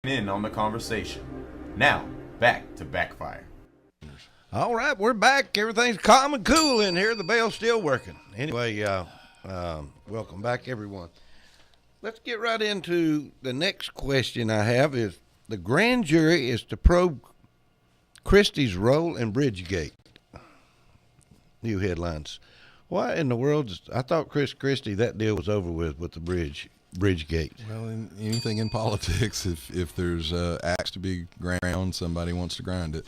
in on the conversation. Now, back to Backfire. All right, we're back. Everything's calm and cool in here. The bell's still working. Anyway, welcome back, everyone. Let's get right into the next question I have is, the grand jury is to probe Christie's role in Bridgegate. New headlines. Why in the world? I thought Chris Christie, that deal was over with the Bridgegate. Well, anything in politics, if there's axe to be ground, somebody wants to grind it.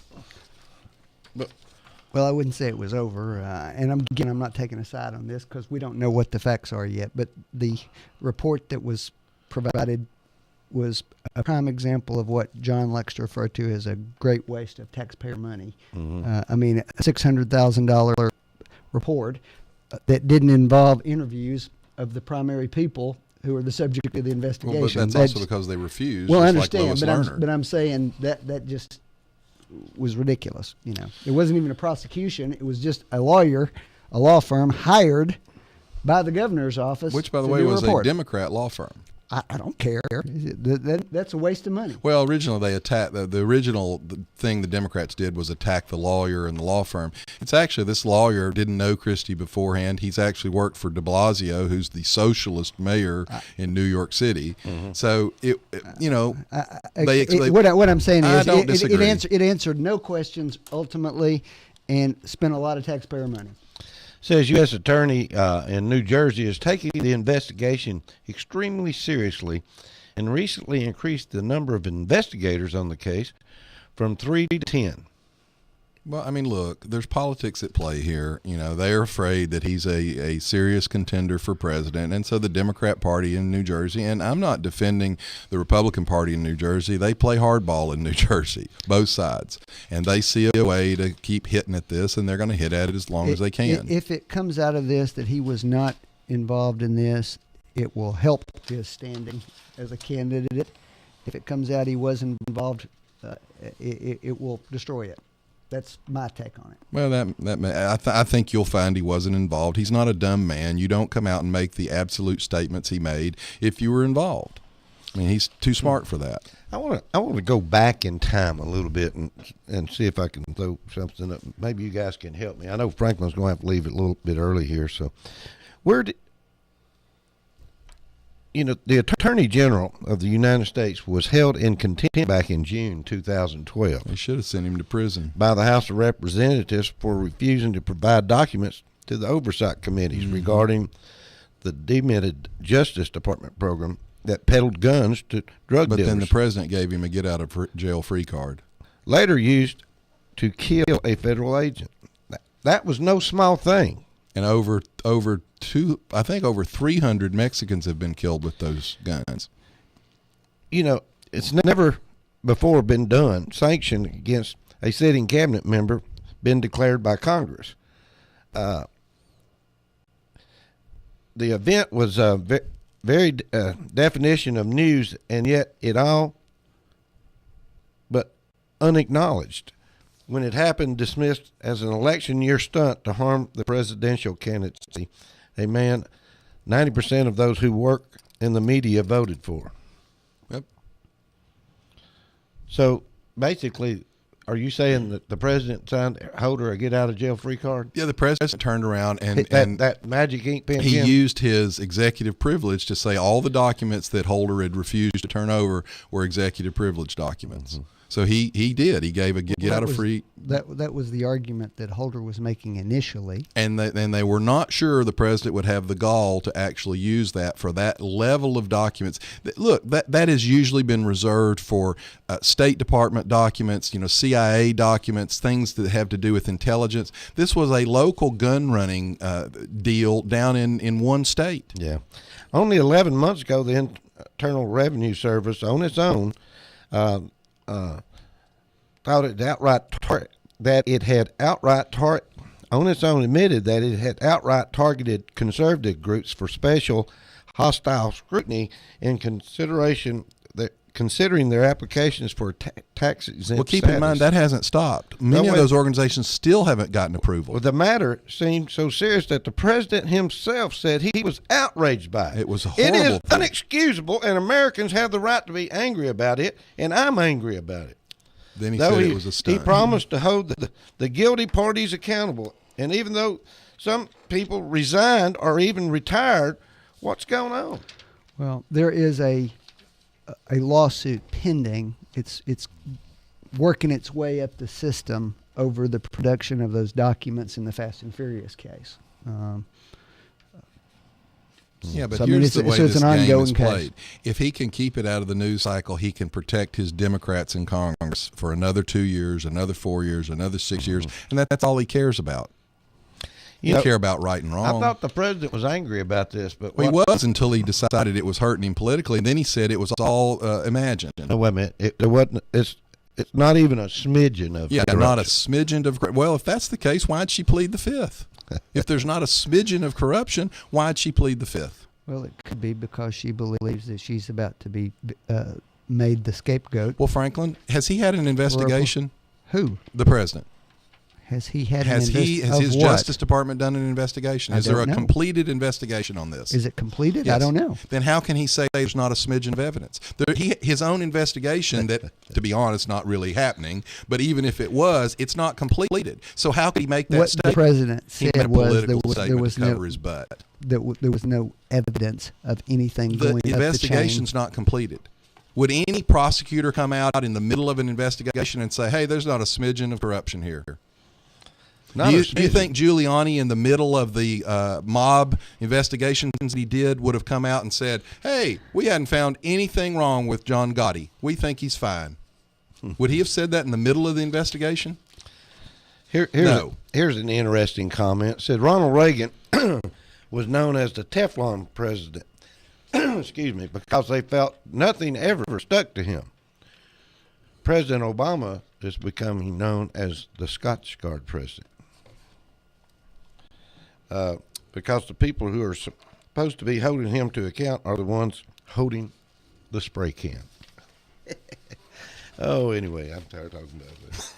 Well, I wouldn't say it was over, and I'm not taking a side on this because we don't know what the facts are yet, but the report that was provided was a prime example of what John Lex referred to as a great waste of taxpayer money. Mm-hmm. A $600,000 report that didn't involve interviews of the primary people who are the subject of the investigation. Well, but that's also because they refused. Well, I understand, like but I'm saying that just was ridiculous. You know, it wasn't even a prosecution. It was just a law firm hired by the governor's office. Which, by the way, was a Democrat law firm. I don't care. That's a waste of money. Well, originally they attacked the original thing the Democrats did was attack the lawyer and the law firm. It's actually this lawyer didn't know Christie beforehand. He's actually worked for de Blasio, who's the socialist mayor in New York City. Mm-hmm. So what I'm saying is it answered no questions ultimately, and spent a lot of taxpayer money. Says U.S. Attorney in New Jersey is taking the investigation extremely seriously and recently increased the number of investigators on the case from 3 to 10. Well, I mean, look, there's politics at play here. You know, they're afraid that he's a serious contender for president. And so the Democrat Party in New Jersey, and I'm not defending the Republican Party in New Jersey, they play hardball in New Jersey, both sides. And they see a way to keep hitting at this, and they're going to hit at it as long as they can. If it comes out of this that he was not involved in this, it will help his standing as a candidate. If it comes out he wasn't involved, it will destroy it. That's my take on it. Well, I think you'll find he wasn't involved. He's not a dumb man. You don't come out and make the absolute statements he made if you were involved. I mean, he's too smart for that. I want to go back in time a little bit and see if I can throw something up. Maybe you guys can help me. I know Franklin's going to have to leave it a little bit early here. So, the Attorney General of the United States was held in contempt back in June 2012. They should have sent him to prison. By the House of Representatives for refusing to provide documents to the oversight committees regarding the demented Justice Department program that peddled guns to drug dealers. But then the president gave him a get-out-of-jail-free card. Later used to kill a federal agent. That was no small thing. And over 300 Mexicans have been killed with those guns. You know, it's never before been done. Sanction against a sitting cabinet member been declared by Congress. The event was a very definition of news, and yet it all but unacknowledged. When it happened, dismissed as an election year stunt to harm the presidential candidacy, a man 90% of those who work in the media voted for. Yep. So basically, are you saying that the president signed Holder a get-out-of-jail-free card? Yeah, the president turned around and that magic ink pen. He used his executive privilege to say all the documents that Holder had refused to turn over were executive privilege documents. Mm-hmm. So he did. He gave a get-out-of-free. That was the argument that Holder was making initially. And they were not sure the president would have the gall to actually use that for that level of documents. Look, that has usually been reserved for State Department documents, CIA documents, things that have to do with intelligence. This was a local gun running deal down in one state. Yeah. Only 11 months ago, the Internal Revenue Service on its own thought it on its own admitted that it had outright targeted conservative groups for special hostile scrutiny in consideration considering their applications for tax exempt Well, keep in mind that hasn't stopped. Many of those organizations still haven't gotten approval. Well, the matter seemed so serious that the president himself said he was outraged by it. It was a horrible It is thing. inexcusable, and Americans have the right to be angry about it, and I'm angry about it. Then he said it was a stunt. He promised to hold the guilty parties accountable, and even though some people resigned or even retired, what's going on? Well, there is a lawsuit pending. It's working its way up the system over the production of those documents in the Fast and Furious case. Yeah, but So, I mean, here's the way so it's this an game ongoing is case. played. If he can keep it out of the news cycle, he can protect his Democrats in Congress for another 2 years, another 4 years, another 6 years, and that's all he cares about. He doesn't care about right and wrong. I thought the president was angry about this, but Well, he was until he decided it was hurting him politically, and then he said it was all imagined. No, wait a minute. There wasn't. It's not even a smidgen of. Yeah, corruption. not a smidgen of. Well, if that's the case, why'd she plead the fifth? If there's not a smidgen of corruption, why'd she plead the fifth? Well, it could be because she believes that she's about to be made the scapegoat. Well, Franklin, has he had an investigation? Who? The president. Has he had Has an has his what? Justice Department done an investigation? I Is there don't a know. completed investigation on this? Is it completed? Yes. I don't know. Then how can he say there's not a smidgen of evidence? His own investigation that, to be honest, not really happening, but even if it was, it's not completed. So how could he make that What statement? the president He made said a was political there statement was to cover no his butt. there was no evidence of anything The going up the chain. investigation's not completed. Would any prosecutor come out in the middle of an investigation and say, hey, there's not a smidgen of corruption here? Do you think Giuliani, in the middle of the mob investigations he did, would have come out and said, hey, we hadn't found anything wrong with John Gotti. We think he's fine. Would he have said that in the middle of the investigation? No. Here's an interesting comment. It said Ronald Reagan was known as the Teflon president. Excuse me, because they felt nothing ever stuck to him. President Obama is becoming known as the Scotch Guard president. Because the people who are supposed to be holding him to account are the ones holding the spray can. Oh, anyway, I'm tired of talking about this.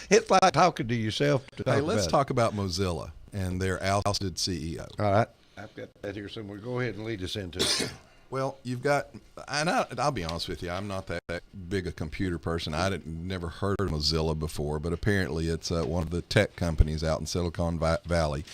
It's like talking to yourself. Hey, let's talk about Mozilla and their ousted CEO. All right. I've got that here somewhere. Go ahead and lead us into it. Well, you've got, and I'll be honest with you, I'm not that big a computer person. I never heard of Mozilla before, but apparently it's one of the tech companies out in Silicon Valley.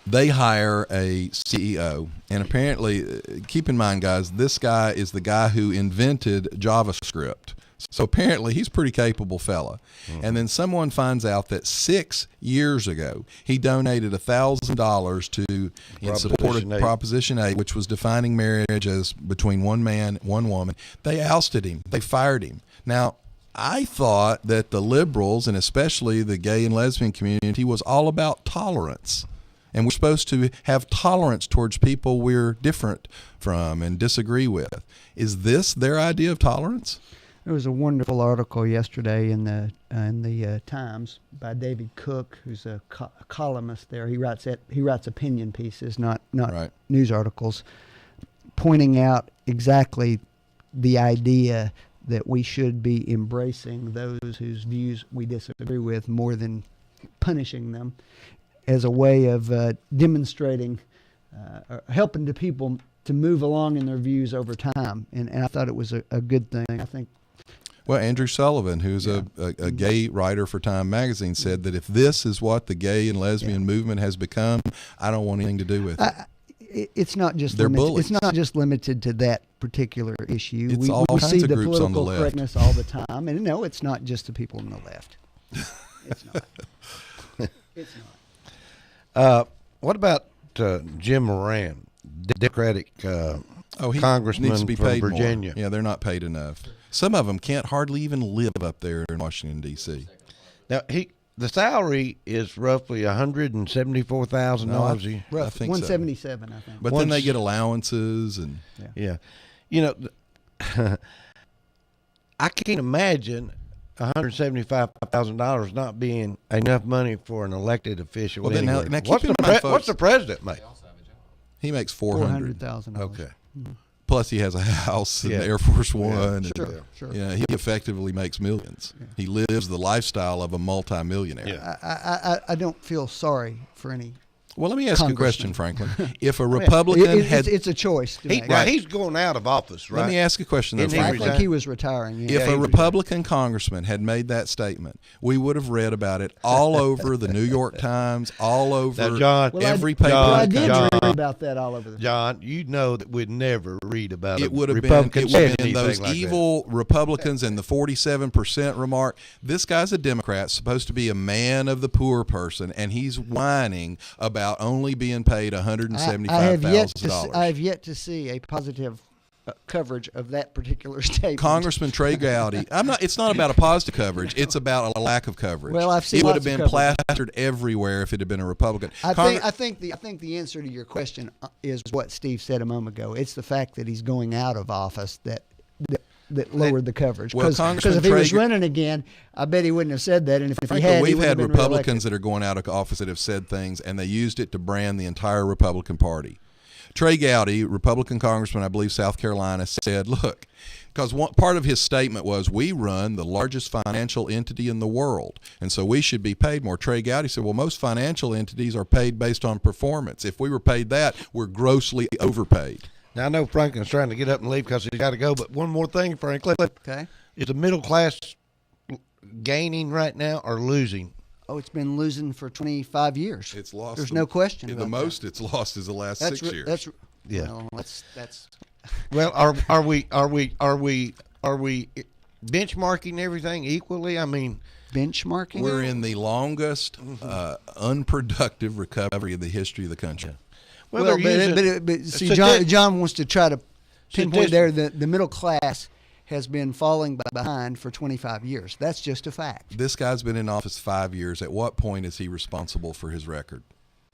They hire a CEO, and apparently, keep in mind, guys, this guy is the guy who invented JavaScript. So apparently he's a pretty capable fella. Mm-hmm. And then someone finds out that 6 years ago he donated $1,000 to in support of Proposition 8, which was defining marriage as between one man, one woman. They ousted him. They fired him. Now, I thought that the liberals, and especially the gay and lesbian community, was all about tolerance. And we're supposed to have tolerance towards people we're different from and disagree with. Is this their idea of tolerance? There was a wonderful article yesterday in the Times by David Cook, who's a columnist there. He writes opinion pieces, not right. news articles, pointing out exactly the idea that we should be embracing those whose views we disagree with more than punishing them, as a way of demonstrating, or helping the people to move along in their views over time. And I thought it was a good thing. I think. Well, Andrew Sullivan, who's a gay writer for Time Magazine, said that if this is what the gay and lesbian movement has become, I don't want anything to do with it. It's not just They're limited, bullies. it's not just limited to that particular issue. It's we all we kinds see of the groups on the political left. correctness all the time, and no, it's not just the people on the left. It's not. It's not. What about Jim Moran, Democratic He congressman needs to be from paid Virginia? More. Yeah, they're not paid enough. Some of them can't hardly even live up there in Washington, D.C. Now the salary is roughly $174,000 a year. I think so. 177, I think. But then they get allowances and Yeah, you know, I can't imagine $175,000 not being enough money for an elected official. Well, then now anywhere. keep in mind, folks, What's the president make? He makes $400,000. $400,000. Okay. Plus, he has a house in Yeah. the Air Force One. Yeah, and, sure. Yeah, he effectively makes millions. He lives the lifestyle of a multimillionaire. Yeah. I don't feel sorry for any. Well, let me ask you a question, Congressman. Franklin. If a Republican had, It's a choice to make. Now, he's going out of office, right? let me ask you a question, though, Isn't he I Franklin. think he was retiring. Yeah. If a Republican congressman had made that statement, we would have read about it all over the New York Times, all over Now, John, every paper. Well, I in the did country. read about that all over the. John, you know that we'd never read about It would have been, Republican it would have been anything those like that. evil Republicans and the 47% remark. This guy's a Democrat, supposed to be a man of the poor person, and he's whining about only being paid $175,000. I have yet to see a positive coverage of that particular statement. Congressman Trey Gowdy, it's not about a positive coverage. It's about a lack of coverage. Well, I've seen it would have lots of been coverage. plastered everywhere if it had been a Republican. I think the answer to your question is what Steve said a moment ago. It's the fact that he's going out of office that lowered the coverage. Well, Because Congressman if he was Traeger- running again, I bet he wouldn't have said that. And if he Frankly, had, he we've would have had been Republicans reelected. that are going out of office that have said things, and they used it to brand the entire Republican Party. Trey Gowdy, Republican congressman, I believe, South Carolina, said, look, because part of his statement was, we run the largest financial entity in the world, and so we should be paid more. Trey Gowdy said, well, most financial entities are paid based on performance. If we were paid that, we're grossly overpaid. Now, I know Franklin's trying to get up and leave because he's got to go, but one more thing, Franklin. Okay. Is the middle class gaining right now or losing? Oh, it's been losing for 25 years. It's lost. There's no question The about most it's lost is the last that. 6 years. That's Yeah. Well, that's. Well, are we benchmarking everything equally? I mean, benchmarking. We're in the longest unproductive recovery in the history of the country. well, Well, they're using but see, stati- John wants to try to pinpoint Statistics. there that the middle class has been falling behind for 25 years. That's just a fact. This guy's been in office 5 years. At what point is he responsible for his record?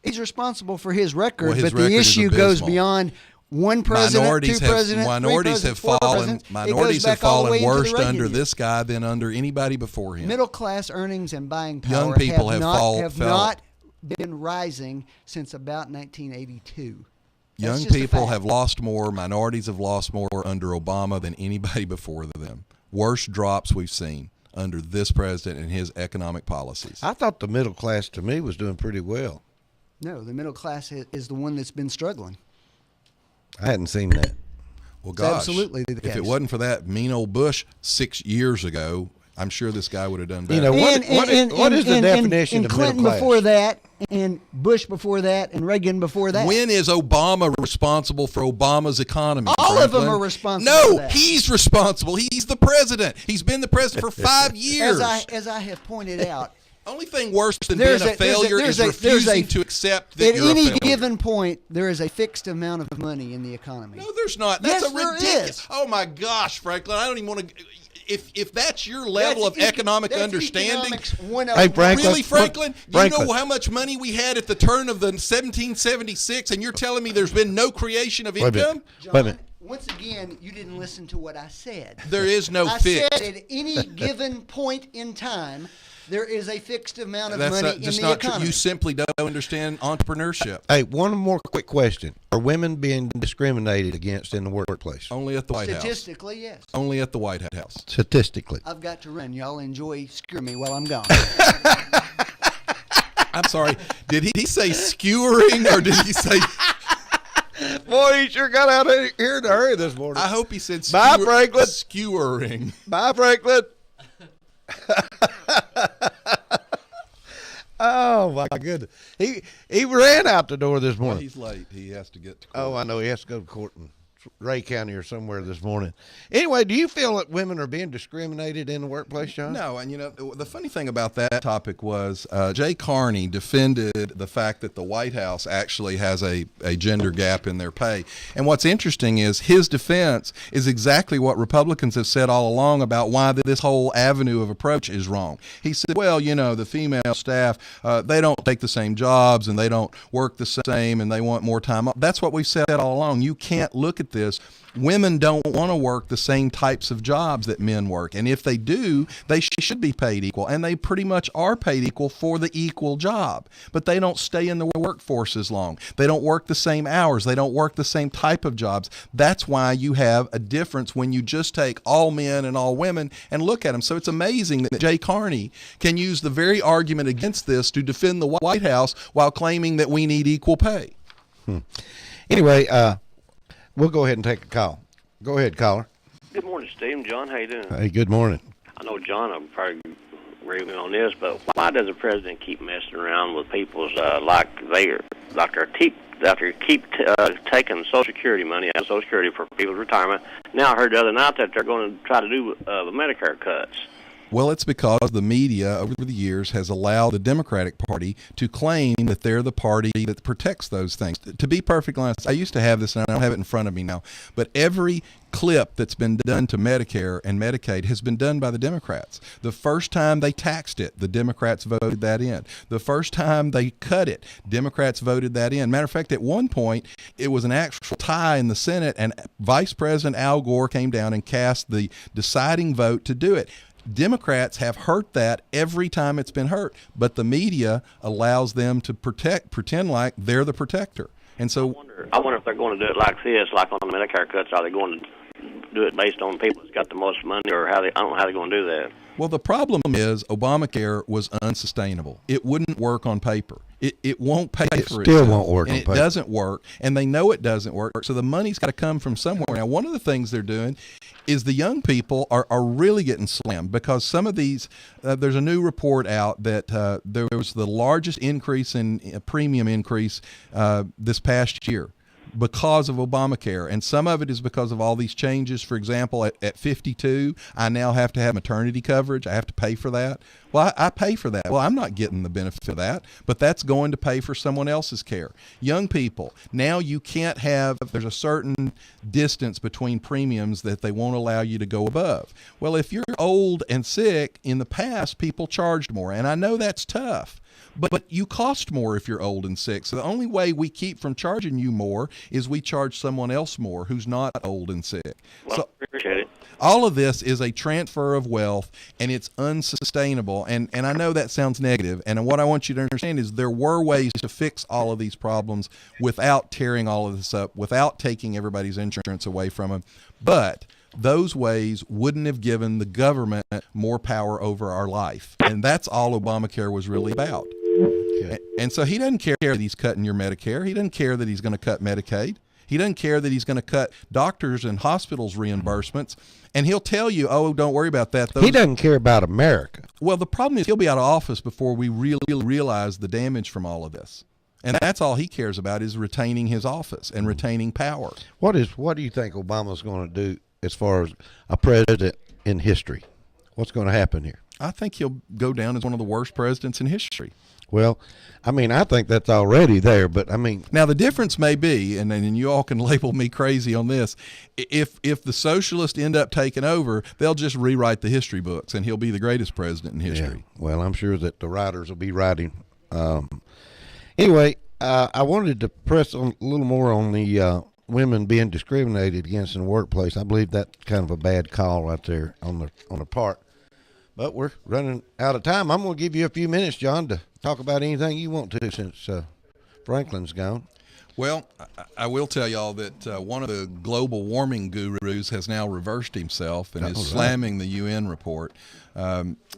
He's responsible for his record, Well, his but record the is issue goes abysmal. beyond one president, Minorities two have presidents, minorities three have presidents, four fallen. presidents. It Minorities goes have back all the way fallen into the worse Reagan under years. this guy than under anybody before him. Middle class earnings and buying power Young people have not fell- been rising since about 1982. Young That's just a people fact. have lost more. Minorities have lost more under Obama than anybody before them. Worst drops we've seen under this president and his economic policies. I thought the middle class to me was doing pretty well. No, the middle class is the one that's been struggling. I hadn't seen that. Well, It's gosh, absolutely the if case. it wasn't for that mean old Bush 6 years ago, I'm sure this guy would have done better. You know, what is the definition and of Clinton middle class? before that, and Bush before that, and Reagan before that. When is Obama responsible for Obama's economy? All of them Franklin? are responsible No, for that. he's responsible. He's the president. He's been the president for 5 years. As I have pointed out, Only thing worse than There's being a failure is refusing to accept that at you're a any failure. given point, there is a fixed amount of money in the economy. No, there's not. That's Yes, a there ridiculous. is. Oh my gosh, Franklin! I don't even want to. If that's your level of economic understanding, Hey, Franklin. really, Franklin, Franklin. you know how much money we had at the turn of the 1776, and you're telling me there's been no creation of Wait a minute. income? Wait a minute. Once again, you didn't listen to what I said. There is no I fix. said at any given point in time, there is a fixed amount of That's money not, in just the not true. economy. You simply don't understand entrepreneurship. Hey, one more quick question. Are women being discriminated against in the workplace? Only at the White House. Statistically, yes. Only at the White House. Statistically. I've got to run. Y'all enjoy skewering me while I'm gone. I'm sorry. Did he say skewering or did he say? Boy, he sure got out of here in a hurry this morning. I hope he said Bye, Franklin. skewering. Bye, Franklin. Oh, my goodness. He ran out the door this Well, morning. he's late. He has to get to court. Oh, I know. He has to go to court in Ray County or somewhere this morning. Anyway, do you feel that women are being discriminated in the workplace, John? No, and you know, the funny thing about that topic was Jay Carney defended the fact that the White House actually has a gender gap in their pay. And what's interesting is his defense is exactly what Republicans have said all along about why this whole avenue of approach is wrong. He said, well, you know, the female staff, they don't take the same jobs and they don't work the same and they want more time off. That's what we've said all along. You can't look at this, women don't want to work the same types of jobs that men work. And if they do, they should be paid equal. And they pretty much are paid equal for the equal job. But they don't stay in the workforce as long. They don't work the same hours. They don't work the same type of jobs. That's why you have a difference when you just take all men and all women and look at them. So it's amazing that Jay Carney can use the very argument against this to defend the White House while claiming that we need equal pay. Anyway, we'll go ahead and take a call. Go ahead, caller. Good morning, Steve and John. How you doing? Hey, good morning. I know John will probably agree with me on this, but why does the president keep messing around with people's like they keep taking Social Security money out of Social Security for people's retirement? Now I heard the other night that they're going to try to do the Medicare cuts. Well, it's because the media over the years has allowed the Democratic Party to claim that they're the party that protects those things. To be perfectly honest, I used to have this, and I don't have it in front of me now, but every clip that's been done to Medicare and Medicaid has been done by the Democrats. The first time they taxed it, the Democrats voted that in. The first time they cut it, Democrats voted that in. Matter of fact, at one point, it was an actual tie in the Senate, and Vice President Al Gore came down and cast the deciding vote to do it. Democrats have hurt that every time it's been hurt, but the media allows them to pretend like they're the protector. And so I wonder if they're going to do it like this, like on the Medicare cuts. Are they going to do it based on people that's got the most money, or I don't know how they're going to do that? Well, the problem is Obamacare was unsustainable. It wouldn't work on paper. It won't pay for itself. It still won't work on paper. It doesn't work, and they know it doesn't work, so the money's got to come from somewhere. Now, one of the things they're doing is the young people are really getting slammed because some of these, there's a new report out that there was the largest increase in premium increase this past year because of Obamacare. And some of it is because of all these changes. For example, at 52, I now have to have maternity coverage. I have to pay for that. Well, I pay for that. Well, I'm not getting the benefit of that, but that's going to pay for someone else's care. Young people, now you can't have, there's a certain distance between premiums that they won't allow you to go above. Well, if you're old and sick, in the past, people charged more. And I know that's tough. But you cost more if you're old and sick. So the only way we keep from charging you more is we charge someone else more who's not old and sick. Well, so appreciate it. all of this is a transfer of wealth, and it's unsustainable. And I know that sounds negative. And what I want you to understand is there were ways to fix all of these problems without tearing all of this up, without taking everybody's insurance away from them. But those ways wouldn't have given the government more power over our life. And that's all Obamacare was really about. Okay. And so he doesn't care that he's cutting your Medicare. He doesn't care that he's going to cut Medicaid. He doesn't care that he's going to cut doctors and hospitals reimbursements. And he'll tell you, oh, don't worry about that. He doesn't care about America. Well, the problem is he'll be out of office before we really realize the damage from all of this. And that's all he cares about is retaining his office and retaining power. What do you think Obama's going to do as far as a president in history? What's going to happen here? I think he'll go down as one of the worst presidents in history. Well, I mean, I think that's already there, but I mean, now the difference may be, and you all can label me crazy on this, if the socialists end up taking over, they'll just rewrite the history books, and he'll be the greatest president in history. Yeah. Well, I'm sure that the writers will be writing. Anyway, I wanted to press on a little more on the women being discriminated against in the workplace. I believe that's kind of a bad call right there on the part. But we're running out of time. I'm going to give you a few minutes, John, to talk about anything you want to since Franklin's gone. Well, I will tell y'all that one of the global warming gurus has now reversed himself and is slamming the UN report.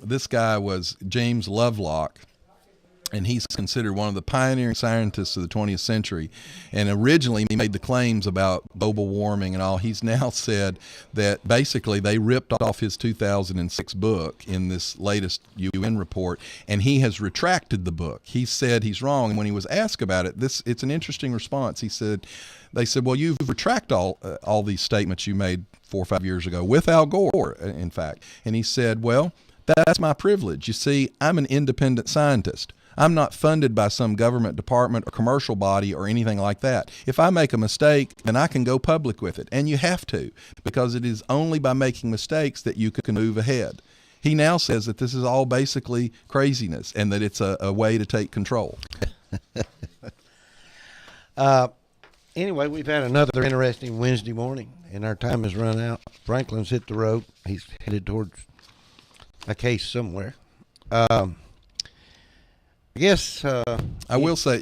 This guy was James Lovelock, and he's considered one of the pioneering scientists of the 20th century. And originally he made the claims about global warming and all. He's now said that basically they ripped off his 2006 book in this latest UN report, and he has retracted the book. He said he's wrong. And when he was asked about it, it's an interesting response. They said, well, you've retracted all these statements you made 4 or 5 years ago with Al Gore, in fact. And he said, well, that's my privilege. You see, I'm an independent scientist. I'm not funded by some government department or commercial body or anything like that. If I make a mistake, then I can go public with it. And you have to, because it is only by making mistakes that you can move ahead. He now says that this is all basically craziness and that it's a way to take control. Anyway, we've had another interesting Wednesday morning, and our time has run out. Franklin's hit the road. He's headed towards a case somewhere. I guess I will say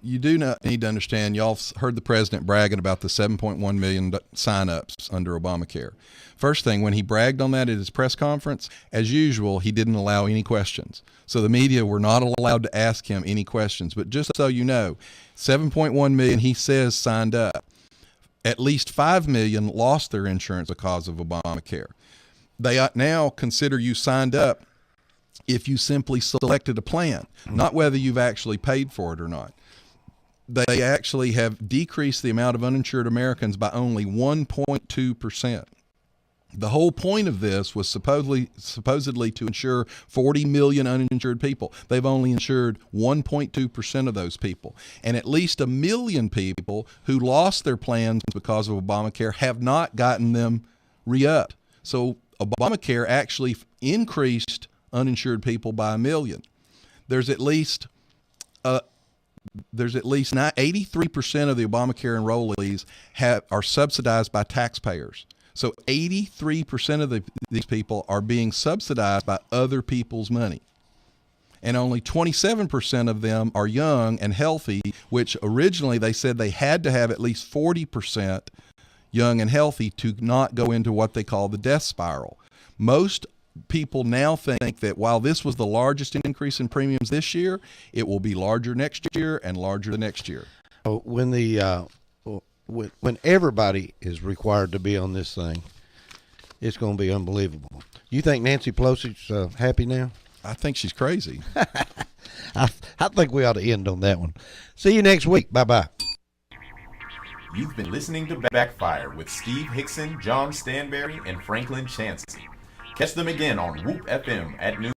you do not need to understand. Y'all heard the president bragging about the 7.1 million sign-ups under Obamacare. First thing, when he bragged on that at his press conference, as usual, he didn't allow any questions. So the media were not allowed to ask him any questions. But just so you know, 7.1 million, he says, signed up. At least 5 million lost their insurance because of Obamacare. They now consider you signed up if you simply selected a plan, not whether you've actually paid for it or not. They actually have decreased the amount of uninsured Americans by only 1.2%. The whole point of this was supposedly to insure 40 million uninsured people. They've only insured 1.2% of those people. And at least 1 million people who lost their plans because of Obamacare have not gotten them re-upped. So Obamacare actually increased uninsured people by 1 million. There's at least 83% of the Obamacare enrollees are subsidized by taxpayers. So 83% of these people are being subsidized by other people's money. And only 27% of them are young and healthy, which originally they said they had to have at least 40% young and healthy to not go into what they call the death spiral. Most people now think that while this was the largest increase in premiums this year, it will be larger next year and larger the next year. When everybody is required to be on this thing, it's going to be unbelievable. You think Nancy Pelosi's happy now? I think she's crazy. I think we ought to end on that one. See you next week. Bye-bye. You've been listening to Backfire with Steve Hickson, John Stanberry, and Franklin Chansey. Catch them again on Whoop FM at noon.